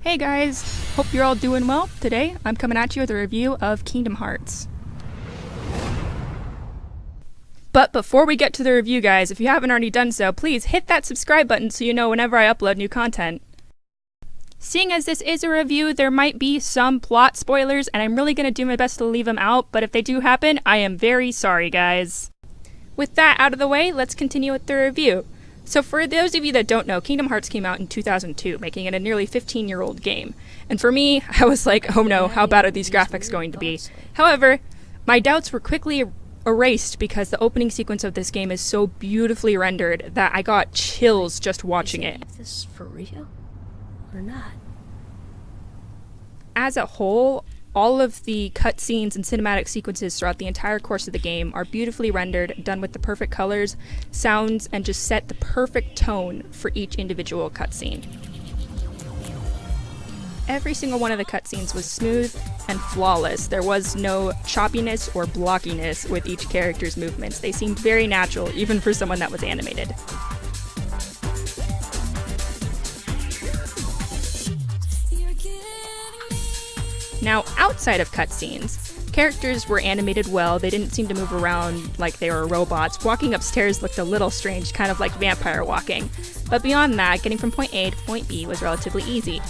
Hey guys, hope you're all doing well. Today, I'm coming at you with a review of Kingdom Hearts. But before we get to the review, guys, if you haven't already done so, please hit that subscribe button so you know whenever I upload new content. Seeing as this is a review, there might be some plot spoilers, and I'm really going to do my best to leave them out, but if they do happen, I am very sorry, guys. With that out of the way, let's continue with the review. So for those of you that don't know, Kingdom Hearts came out in 2002, making it a nearly 15-year-old game. And for me, I was like, oh no, how bad are these graphics going to be? However, my doubts were quickly erased because the opening sequence of this game is so beautifully rendered that I got chills just watching it. Is this for real or not? As a whole, all of the cutscenes and cinematic sequences throughout the entire course of the game are beautifully rendered, done with the perfect colors, sounds, and just set the perfect tone for each individual cutscene. Every single one of the cutscenes was smooth and flawless. There was no choppiness or blockiness with each character's movements. They seemed very natural, even for someone that was animated. Now, outside of cutscenes, characters were animated well. They didn't seem to move around like they were robots. Walking upstairs looked a little strange, kind of like vampire walking. But beyond that, getting from point A to point B was relatively easy.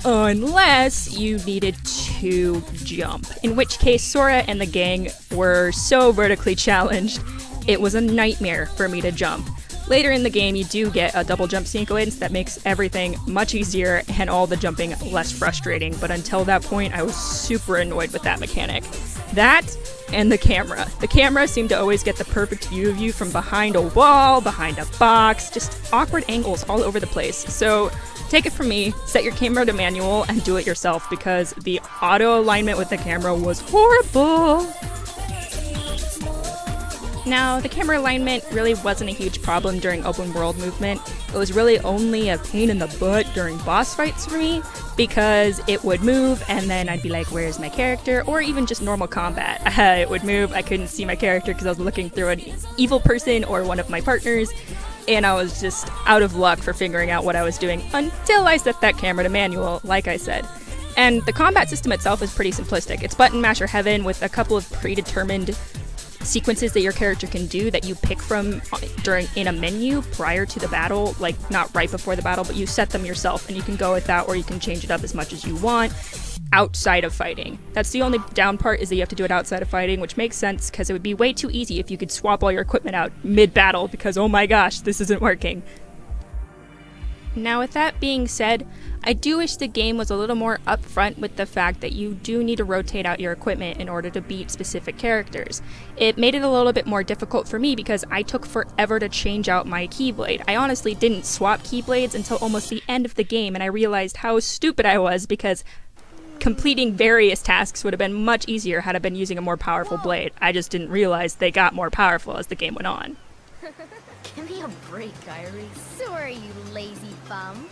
Unless you needed to jump, in which case Sora and the gang were so vertically challenged, it was a nightmare for me to jump. Later in the game, you do get a double jump sequence that makes everything much easier and all the jumping less frustrating, but until that point, I was super annoyed with that mechanic. That and the camera. The camera seemed to always get the perfect view of you from behind a wall, behind a box, just awkward angles all over the place. So take it from me, set your camera to manual and do it yourself because the auto alignment with the camera was horrible. Now, the camera alignment really wasn't a huge problem during open world movement. It was really only a pain in the butt during boss fights for me because it would move and then I'd be like, where's my character? Or even just normal combat. It would move, I couldn't see my character because I was looking through an evil person or one of my partners, and I was just out of luck for figuring out what I was doing until I set that camera to manual, like I said. And the combat system itself is pretty simplistic. It's button masher heaven with a couple of predetermined sequences that your character can do that you pick from in a menu prior to the battle, like not right before the battle, but you set them yourself and you can go with that or you can change it up as much as you want outside of fighting. That's the only down part, is that you have to do it outside of fighting, which makes sense because it would be way too easy if you could swap all your equipment out mid-battle because oh my gosh, this isn't working. Now with that being said, I do wish the game was a little more upfront with the fact that you do need to rotate out your equipment in order to beat specific characters. It made it a little bit more difficult for me because I took forever to change out my Keyblade. I honestly didn't swap Keyblades until almost the end of the game, and I realized how stupid I was because completing various tasks would have been much easier had I been using a more powerful blade. I just didn't realize they got more powerful as the game went on. Give me a break, Irie. Sorry, you lazy bum.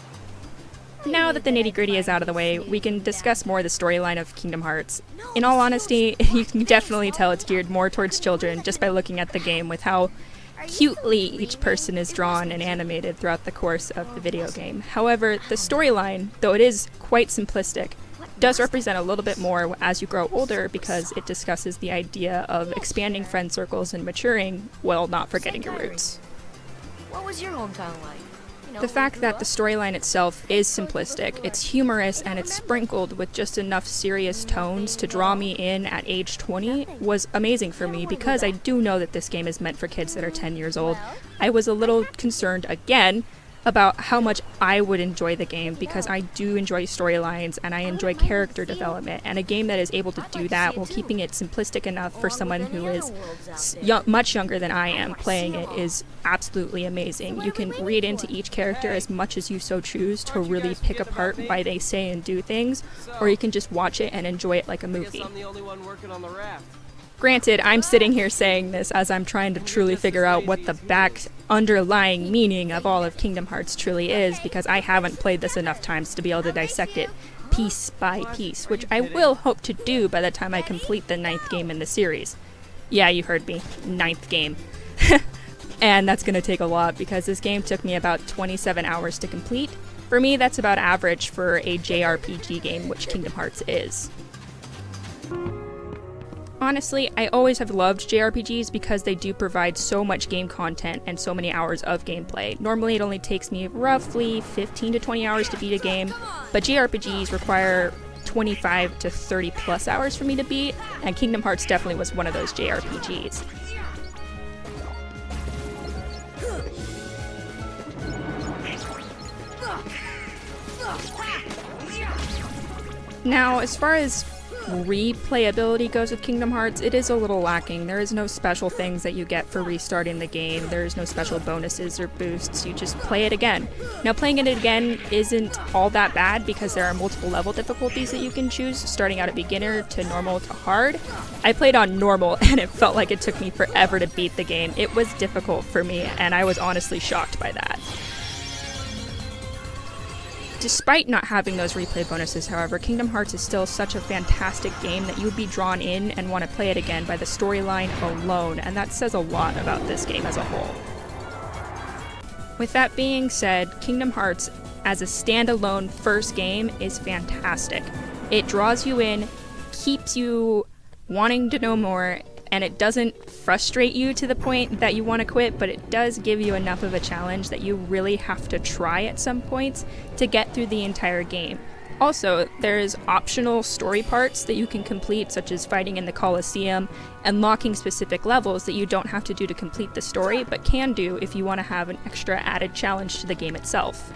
Now that the nitty-gritty is out of the way, we can discuss more the storyline of Kingdom Hearts. In all honesty, you can definitely tell it's geared more towards children just by looking at the game with how cutely each person is drawn and animated throughout the course of the video game. However, the storyline, though it is quite simplistic, does represent a little bit more as you grow older because it discusses the idea of expanding friend circles and maturing while not forgetting your roots. What was your hometown like? The fact that the storyline itself is simplistic, it's humorous, and it's sprinkled with just enough serious tones to draw me in at age 20 was amazing for me because I do know that this game is meant for kids that are 10 years old. I was a little concerned, again, about how much I would enjoy the game because I do enjoy storylines and I enjoy character development, and a game that is able to do that while keeping it simplistic enough for someone who is much younger than I am playing it is absolutely amazing. You can read into each character as much as you so choose to really pick apart why they say and do things, or you can just watch it and enjoy it like a movie. Granted, I'm sitting here saying this as I'm trying to truly figure out what the underlying meaning of all of Kingdom Hearts truly is because I haven't played this enough times to be able to dissect it piece by piece, which I will hope to do by the time I complete the 9th game in the series. Yeah, you heard me. 9th game. And that's going to take a lot because this game took me about 27 hours to complete For me, that's about average for a JRPG game, which Kingdom Hearts is. Honestly, I always have loved JRPGs because they do provide so much game content and so many hours of gameplay. Normally it only takes me roughly 15 to 20 hours to beat a game, but JRPGs require 25 to 30 plus hours for me to beat, and Kingdom Hearts definitely was one of those JRPGs. Now, as far as replayability goes with Kingdom Hearts, it is a little lacking. There is no special things that you get for restarting the game. There is no special bonuses or boosts. You just play it again. Now, playing it again isn't all that bad because there are multiple level difficulties that you can choose, starting out at beginner to normal to hard. I played on normal and it felt like it took me forever to beat the game. It was difficult for me and I was honestly shocked by that. Despite not having those replay bonuses, however, Kingdom Hearts is still such a fantastic game that you would be drawn in and want to play it again by the storyline alone, and that says a lot about this game as a whole. With that being said, Kingdom Hearts as a standalone first game is fantastic. It draws you in, keeps you wanting to know more, and it doesn't frustrate you to the point that you want to quit, but it does give you enough of a challenge that you really have to try at some points to get through the entire game. Also, there's optional story parts that you can complete, such as fighting in the Colosseum, and unlocking specific levels that you don't have to do to complete the story, but can do if you want to have an extra added challenge to the game itself.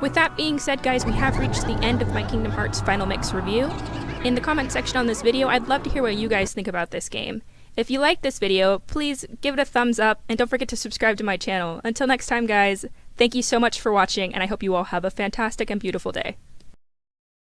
With that being said, guys, we have reached the end of my Kingdom Hearts Final Mix review. In the comment section on this video, I'd love to hear what you guys think about this game. If you liked this video, please give it a thumbs up and don't forget to subscribe to my channel. Until next time, guys, thank you so much for watching and I hope you all have a fantastic and beautiful day.